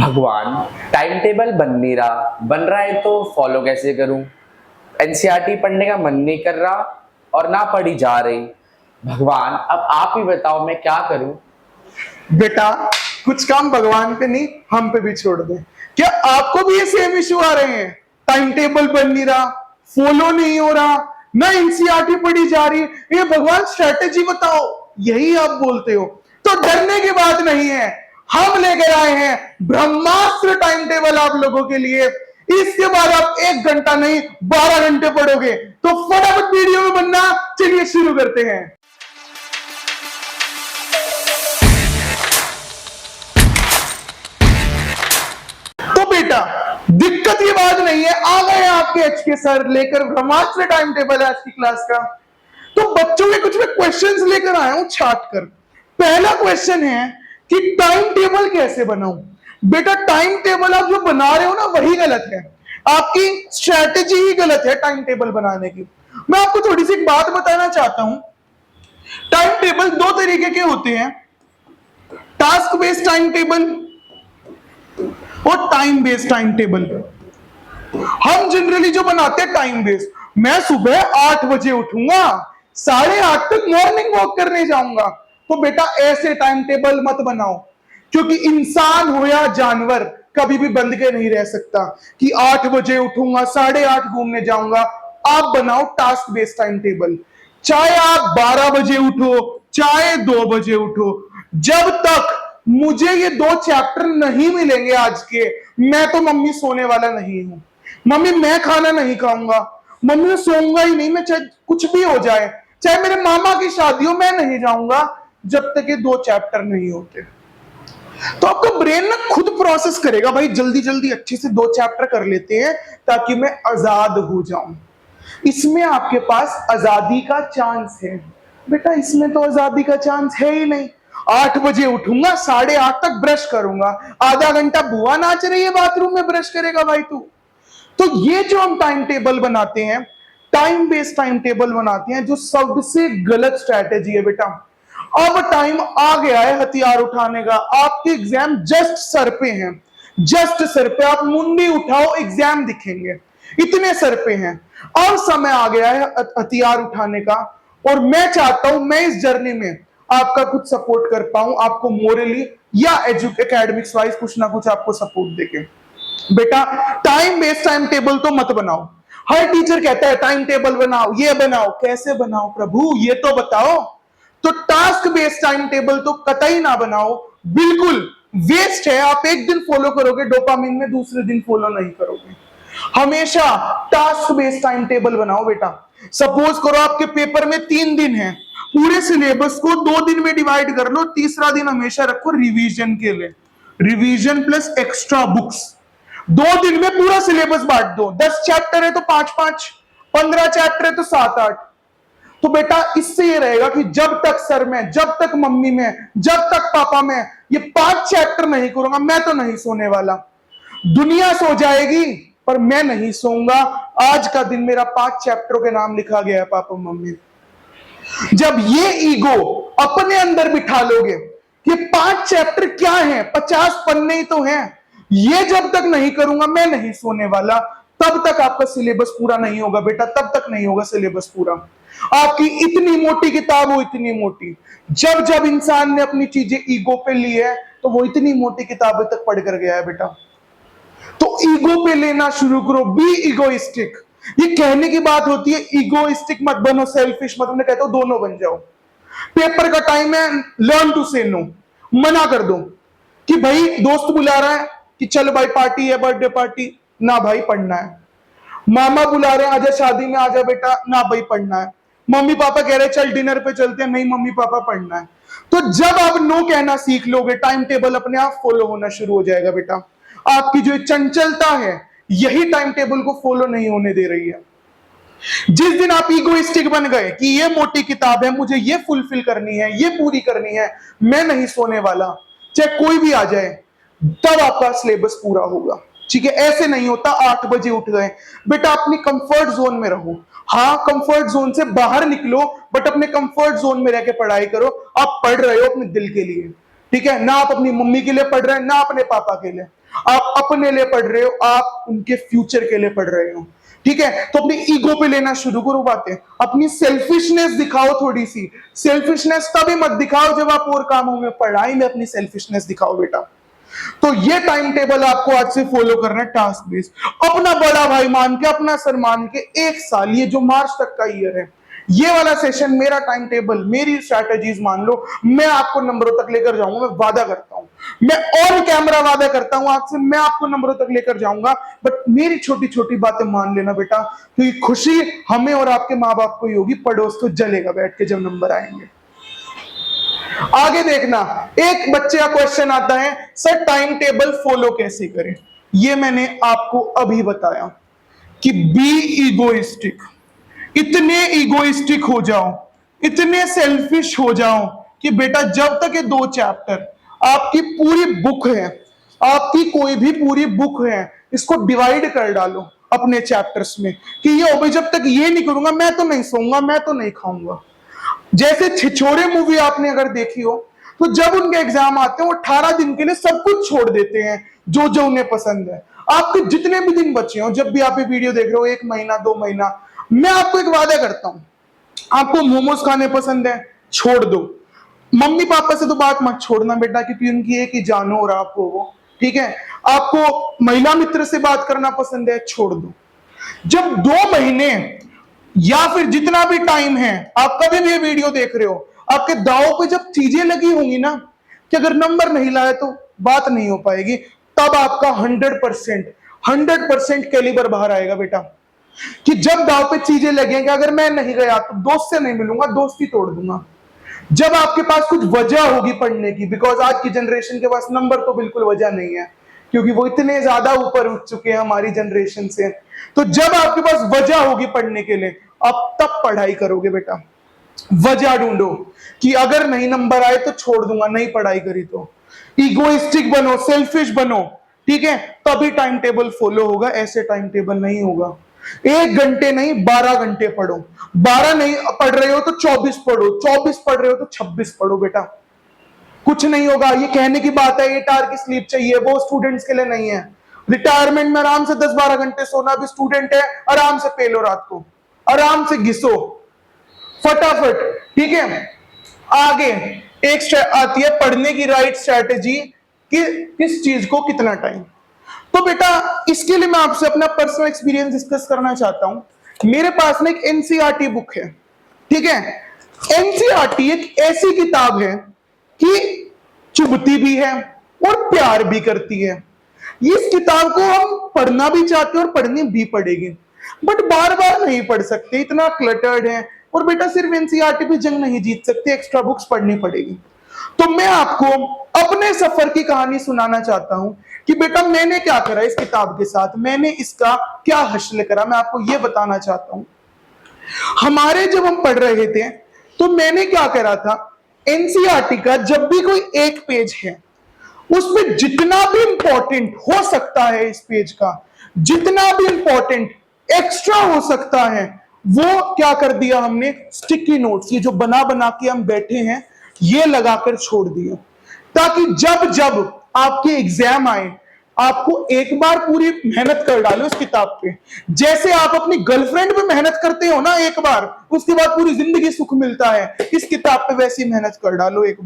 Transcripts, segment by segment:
भगवान, time table बन नहीं रहा, बन रहा है तो फॉलो कैसे करूं? एनसीईआरटी पढ़ने का मन नहीं कर रहा और ना पढ़ी जा रही। भगवान, अब आप ही बताओ मैं क्या करूं? बेटा, कुछ काम भगवान पे नहीं हम पे भी छोड़ दे। क्या आपको भी ये सेम इश्यू आ रहे हैं? टाइम टेबल बन नहीं रहा, फॉलो नहीं हो रहा, ना एनसीईआरटी पढ़ी जा रही, ये भगवान स्ट्रेटेजी बताओ, यही आप बोलते हो। तो डरने की बात नहीं है, हम लेकर आए हैं ब्रह्मास्त्र टाइम टेबल आप लोगों के लिए। इसके बाद आप 1 घंटा नहीं 12 घंटे पढ़ोगे। तो फटाफट वीडियो में बनना, चलिए शुरू करते हैं। तो बेटा, दिक्कत ये बात नहीं है, आ गए आपके एचके सर लेकर ब्रह्मास्त्र टाइम टेबल है आज की क्लास का। तो बच्चों के कुछ मैं क्वेश्चंस लेकर आया हूं छाट कर। पहला क्वेश्चन है कि टाइम टेबल कैसे बनाऊं। बेटा, टाइम टेबल आप जो बना रहे हो ना वही गलत है, आपकी स्ट्रेटेजी ही गलत है टाइम टेबल बनाने की। मैं आपको थोड़ी सी एक बात बताना चाहता हूं। टाइम टेबल दो तरीके के होते हैं, टास्क बेस्ड टाइम टेबल और टाइम बेस्ड टाइम टेबल। हम जनरली जो बनाते हैं टाइम बेस्ड, मैं सुबह 8 बजे उठूंगा, 8:30 तक मॉर्निंग वॉक करने जाऊंगा। तो बेटा ऐसे टाइम टेबल मत बनाओ, क्योंकि इंसान हो या जानवर कभी भी बंद के नहीं रह सकता कि 8 बजे उठूंगा 8:30 घूमने जाऊंगा। आप बनाओ टास्क बेस्ड टाइम टेबल, चाहे आप 12 बजे उठो चाहे 2 बजे उठो, जब तक मुझे ये 2 चैप्टर नहीं मिलेंगे आज के, मैं तो मम्मी सोने वाला नहीं हूं। मम्मी मैं खाना नहीं खाऊंगा, मम्मी मैं सोऊंगा ही नहीं, मैं चाहे कुछ भी हो जाए, चाहे मेरे मामा की शादी हो, मैं नहीं जाऊंगा जब तक ये 2 चैप्टर नहीं होते। तो आपका ब्रेन ना खुद प्रोसेस करेगा, भाई जल्दी जल्दी अच्छे से 2 चैप्टर कर लेते हैं ताकि मैं आजाद हो जाऊं। इसमें आपके पास आजादी का चांस है। बेटा इसमें तो आजादी का चांस है ही नहीं। 8 बजे उठूंगा 8:30 तक ब्रश करूंगा, आधा घंटा बुआ नाच रही है बाथरूम में, ब्रश करेगा भाई तू? तो ये जो हम टाइम टेबल बनाते हैं, टाइम बेस्ड टाइम टेबल बनाते हैं, जो सबसे गलत स्ट्रैटेजी है बेटा। अब टाइम आ गया है हथियार उठाने का, आपके एग्जाम जस्ट सर पे हैं, जस्ट सर पे, आप मुंडी उठाओ एग्जाम दिखेंगे, इतने सर पे हैं। अब समय आ गया है हथियार उठाने का, और मैं चाहता हूं मैं इस जर्नी में आपका कुछ सपोर्ट कर पाऊं, आपको मोरली या एकेडमिक्स वाइज कुछ ना कुछ आपको सपोर्ट देके। बेटा टाइम बेस्ड टाइम टेबल तो मत बनाओ। हर टीचर कहता है टाइम टेबल बनाओ, ये बनाओ, कैसे बनाओ प्रभु ये तो बताओ। तो टास्क बेस्ड टाइम टेबल तो कतई ना बनाओ, बिल्कुल वेस्ट है। आप एक दिन फॉलो करोगे डोपामिन में, दूसरे दिन फॉलो नहीं करोगे। हमेशा टास्क बेस्ड टाइम टेबल बनाओ बेटा। सपोज करो आपके पेपर में 3 दिन है, पूरे सिलेबस को 2 दिन में डिवाइड कर लो, तीसरा दिन हमेशा रखो रिवीजन के लिए, रिवीजन प्लस एक्स्ट्रा बुक्स। 2 दिन में पूरा सिलेबस बांट दो, 10 चैप्टर है तो 5-5, 15 चैप्टर है तो 7-8। तो बेटा इससे ये रहेगा कि जब तक सर में, जब तक मम्मी में, जब तक पापा में ये 5 चैप्टर नहीं करूंगा, मैं तो नहीं सोने वाला। दुनिया सो जाएगी पर मैं नहीं सोऊंगा। आज का दिन मेरा 5 चैप्टरों के नाम लिखा गया है पापा मम्मी। जब ये ईगो अपने अंदर बिठा लोगे कि 5 चैप्टर क्या है, 50 पन्ने ही तो हैं, ये जब तक नहीं करूंगा मैं नहीं सोने वाला, तब तक आपका सिलेबस पूरा नहीं होगा बेटा, तब तक नहीं होगा सिलेबस पूरा। आपकी इतनी मोटी किताब हो, इतनी मोटी, जब जब इंसान ने अपनी चीजें ईगो पे ली है तो वो इतनी मोटी किताबें तक पढ़ कर गया है बेटा। तो ईगो पे लेना शुरू करो, बी इगोइस्टिक। ये कहने की बात होती है, इगोइस्टिक मत बनो, सेल्फिश मत, मैं कहता हूं दोनों बन जाओ। पेपर का टाइम है, लर्न टू से नो, मना कर दो कि भाई दोस्त बुला रहा है कि चल भाई पार्टी है, बर्थडे पार्टी, ना भाई पढ़ना है। मामा बुला रहे हैं आजा शादी में आजा बेटा, ना भाई पढ़ना है। मम्मी पापा कह रहे हैं चल डिनर पे चलते हैं, नहीं मम्मी पापा पढ़ना है। तो जब आप नो कहना सीख लोगे, टाइम टेबल अपने आप फॉलो होना शुरू हो जाएगा बेटा। आपकी जो चंचलता है यही टाइम टेबल को फॉलो नहीं होने दे रही है। जिस दिन आप इगोइस्टिक बन गए कि ये मोटी किताब है, मुझे ये फुलफिल करनी है, ये पूरी करनी है, मैं नहीं सोने वाला चाहे कोई भी आ जाए, तब आपका सिलेबस पूरा होगा। ठीक है, ऐसे नहीं होता 8 बजे उठ गए। बेटा अपनी कंफर्ट जोन में रहो। हाँ कंफर्ट जोन से बाहर निकलो, बट अपने कंफर्ट जोन में रह के पढ़ाई करो। आप पढ़ रहे हो अपने दिल के लिए, ठीक है, ना आप अपनी मम्मी के लिए पढ़ रहे हैं ना अपने पापा के लिए। आप अपने लिए पढ़ रहे हो, आप उनके फ्यूचर के लिए पढ़ रहे हो। ठीक है, तो अपनी ईगो पे लेना शुरू करो बातें, अपनी सेल्फिशनेस दिखाओ थोड़ी सी। सेल्फिशनेस तभी मत दिखाओ जब आप और कामों में, पढ़ाई में अपनी सेल्फिशनेस दिखाओ बेटा। तो ये टाइम टेबल आपको आज से फॉलो करना है, टास्क बेस्ड। अपना बड़ा भाई मान के, अपना सर मान के, 1 साल, ये जो मार्च तक का ईयर है, ये वाला सेशन मेरा टाइम टेबल, मेरी स्ट्रैटेजीज मान लो, मैं आपको नंबरों तक लेकर जाऊंगा। मैं वादा करता हूं, मैं ऑन कैमरा वादा करता हूं आपसे, मैं आपको नंबरों तक लेकर जाऊंगा। बट मेरी छोटी छोटी बातें मान लेना बेटा, क्योंकि खुशी हमें और आपके माँ बाप को ही होगी, पड़ोस तो जलेगा बैठ के जब नंबर आएंगे। आगे देखना, एक बच्चे का क्वेश्चन आता है, सर टाइम टेबल फॉलो कैसे करें। ये मैंने आपको अभी बताया कि बी ईगोइस्टिक, इतने ईगोइस्टिक हो जाओ, इतने सेल्फिश हो जाओ कि बेटा जब तक ये 2 चैप्टर, आपकी पूरी बुक है, आपकी कोई भी पूरी बुक है, इसको डिवाइड कर डालो अपने चैप्टर्स में, कि ये हो, जब तक ये नहीं करूंगा मैं तो नहीं सोऊंगा, मैं तो नहीं खाऊंगा। जैसे छिछोरे मूवी आपने अगर देखी हो, तो जब उनके एग्जाम आते हैं वो 18 दिन के लिए सब कुछ छोड़ देते हैं जो जो उन्हें पसंद है। आपके जितने भी दिन बचे हो, जब भी आप ये वीडियो देख रहे हो, 1 महीना 2 महीना, मैं आपको एक वादा करता हूं, आपको मोमोज खाने पसंद है, छोड़ दो। मम्मी पापा से तो बात मत छोड़ना बेटा, क्योंकि उनकी एक ही जानो और आप हो वो। ठीक है, आपको महिला मित्र से बात करना पसंद है, छोड़ दो। जब 2 महीने या फिर जितना भी टाइम है, आप कभी भी ये वीडियो देख रहे हो, आपके दांव पे जब चीजें लगी होंगी ना, कि अगर नंबर नहीं लाए तो बात नहीं हो पाएगी, तब आपका 100% कैलिबर बाहर आएगा बेटा। कि जब दांव पे चीजें लगेंगे, अगर मैं नहीं गया तो दोस्त से नहीं मिलूंगा, दोस्ती तोड़ दूंगा। जब आपके पास कुछ वजह होगी पढ़ने की, बिकॉज आज की जनरेशन के पास नंबर तो बिल्कुल वजह नहीं है, क्योंकि वो इतने ज्यादा ऊपर उठ चुके हैं हमारी जनरेशन से। तो जब आपके पास वजह होगी पढ़ने के लिए, आप तब पढ़ाई करोगे बेटा। वजह ढूंढो कि अगर नहीं नंबर आए तो छोड़ दूंगा, नहीं पढ़ाई करी तो। इगोइस्टिक बनो, सेल्फिश बनो, ठीक है, तभी टाइम टेबल फॉलो होगा, ऐसे टाइम टेबल नहीं होगा। 1 घंटे नहीं 12 घंटे पढ़ो, 12 नहीं पढ़ रहे हो तो 24 पढ़ो, 24 पढ़ रहे हो तो 26 पढ़ो बेटा, कुछ नहीं होगा। ये कहने की बात है, 8 आवर की स्लीप चाहिए, वो स्टूडेंट्स के लिए नहीं है। रिटायरमेंट में आराम से 10-12 घंटे सोना, भी स्टूडेंट है आराम से पेलो, रात को आराम से घिसो फटाफट। ठीक है, आगे एक आती है पढ़ने की राइट स्ट्रैटेजी, कि किस चीज को कितना टाइम। तो बेटा इसके लिए मैं आपसे अपना पर्सनल एक्सपीरियंस डिस्कस करना चाहता हूं। मेरे पास में एक एनसीईआरटी बुक है, ठीक है। एनसीईआरटी एक ऐसी किताब है कि चुभती भी है और प्यार भी करती है। इस किताब को हम पढ़ना भी चाहते हैं और पढ़नी भी पड़ेगी, बट बार बार नहीं पढ़ सकते, इतना क्लटर्ड है। और बेटा सिर्फ एनसीईआरटी पे जंग नहीं जीत सकते, एक्स्ट्रा बुक्स पढ़नी पड़ेगी। तो मैं आपको अपने सफर की कहानी सुनाना चाहता हूं कि बेटा मैंने क्या करा इस किताब के साथ, मैंने इसका क्या हासिल करा, मैं आपको यह बताना चाहता हूं। हमारे जब हम पढ़ रहे थे तो मैंने क्या करा था, एनसीईआरटी का जब भी कोई एक पेज है, उसमें जितना भी इंपॉर्टेंट हो सकता है, इस पेज का जितना भी इंपॉर्टेंट एक्स्ट्रा हो सकता है, वो क्या कर दिया हमने, स्टिकी नोट्स, ये जो बना बना के हम बैठे हैं, ये लगाकर छोड़ दिया, ताकि जब जब आपके एग्जाम आए, आपको एक बार पूरी मेहनत कर डालो इस किताब पे। जैसे आप अपनी गर्लफ्रेंड पे मेहनत करते हो ना एक बार, उसके बाद पूरी जिंदगी सुख मिलता है, इस किताब पे वैसी मेहनत कर डालो एक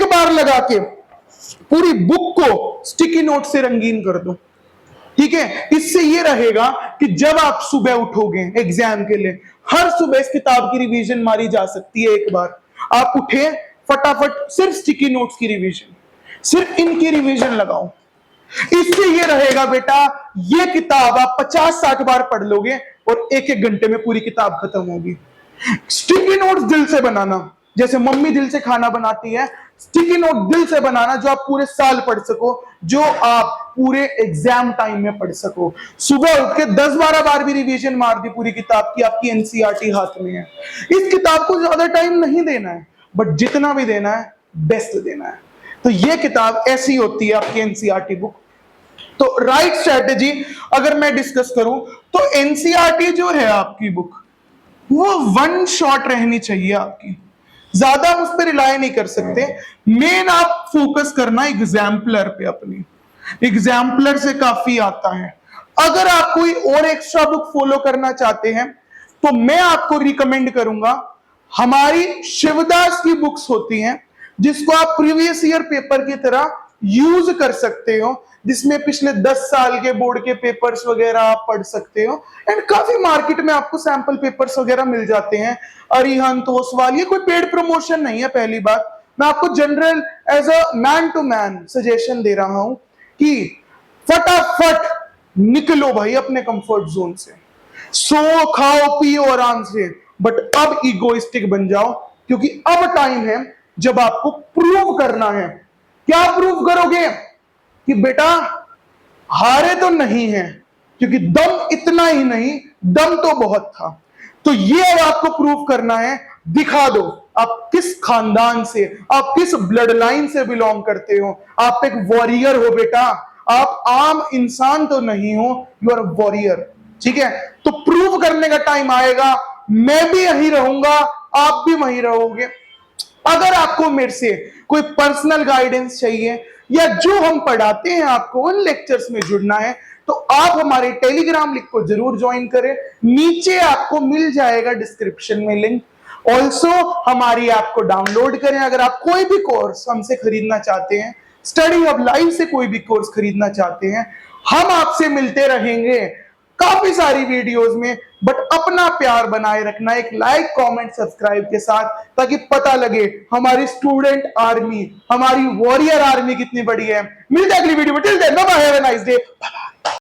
बार लगा के पूरी बुक को स्टिकी नोट से रंगीन कर दो। ठीक है, इससे ये रहेगा कि जब आप सुबह उठोगे एग्जाम के लिए, हर सुबह इस किताब की रिवीजन मारी जा सकती है। एक बार आप उठे, फटाफट सिर्फ स्टिकी नोट्स की रिवीजन, सिर्फ इनकी रिवीजन लगाओ। इससे ये रहेगा बेटा, ये किताब आप 50-60 बार पढ़ लोगे और 1-1 घंटे में पूरी किताब खत्म होगी। स्टिकी नोट्स दिल से बनाना, जैसे मम्मी दिल से खाना बनाती है, स्टिकी नोट दिल से बनाना, जो आप पूरे साल पढ़ सको, जो आप पूरे एग्जाम टाइम में पढ़ सको। सुबह उठ के 10-12 बार भी रिवीजन मार दी पूरी किताब की, आपकी एनसीईआरटी हाथ में है। इस किताब को ज्यादा टाइम नहीं देना है, बट जितना भी देना है बेस्ट देना है। तो ये किताब ऐसी होती है आपकी एनसीईआरटी बुक। तो राइट स्ट्रेटेजी अगर मैं डिस्कस करूं, तो एनसीईआरटी जो है आपकी बुक, वो 1 शॉट रहनी चाहिए आपकी, ज्यादा उस पर रिलाय नहीं कर सकते। मेन आप फोकस करना एग्जाम्पलर पे अपनी, एग्जाम्पलर से काफी आता है। अगर आप कोई और एक्स्ट्रा बुक फॉलो करना चाहते हैं तो मैं आपको रिकमेंड करूंगा, हमारी शिवदास की बुक्स होती हैं जिसको आप प्रीवियस ईयर पेपर की तरह यूज कर सकते हो, जिसमें पिछले 10 साल के बोर्ड के पेपर्स वगैरह आप पढ़ सकते हो। एंड काफी मार्केट में आपको सैंपल पेपर्स वगैरह मिल जाते हैं। अरिहंत, ओसवाल, ये कोई पेड प्रमोशन नहीं है। पहली बात, मैं आपको general as a man to man suggestion दे रहा हूं कि फटाफट निकलो भाई अपने कंफर्ट जोन से, सो खाओ पियो आराम से, बट अब इगोइस्टिक बन जाओ, क्योंकि अब टाइम है जब आपको प्रूव करना है। क्या प्रूव करोगे? कि बेटा हारे तो नहीं है, क्योंकि दम इतना ही नहीं, दम तो बहुत था। तो ये अब आपको प्रूव करना है। दिखा दो आप किस खानदान से, आप किस ब्लड लाइन से बिलोंग करते हो। आप एक वॉरियर हो बेटा, आप आम इंसान तो नहीं हो, यू आर वॉरियर। ठीक है, तो प्रूव करने का टाइम आएगा। मैं भी यहीं रहूंगा, आप भी वहीं रहोगे। अगर आपको मेरे से कोई पर्सनल गाइडेंस चाहिए या जो हम पढ़ाते हैं आपको उन लेक्चर्स में जुड़ना है, तो आप हमारे टेलीग्राम लिंक को जरूर ज्वाइन करें। नीचे आपको मिल जाएगा डिस्क्रिप्शन में लिंक। ऑल्सो हमारी ऐप को डाउनलोड करें। अगर आप कोई भी कोर्स हमसे खरीदना चाहते हैं, स्टडी हब लाइव से कोई भी कोर्स खरीदना चाहते हैं, हम आपसे मिलते रहेंगे काफी सारी वीडियोस में। बट अपना प्यार बनाए रखना एक लाइक, कमेंट, सब्सक्राइब के साथ, ताकि पता लगे हमारी स्टूडेंट आर्मी, हमारी वॉरियर आर्मी कितनी बड़ी है। मिलते हैं अगली वीडियो में। Till then bye bye, have a nice day.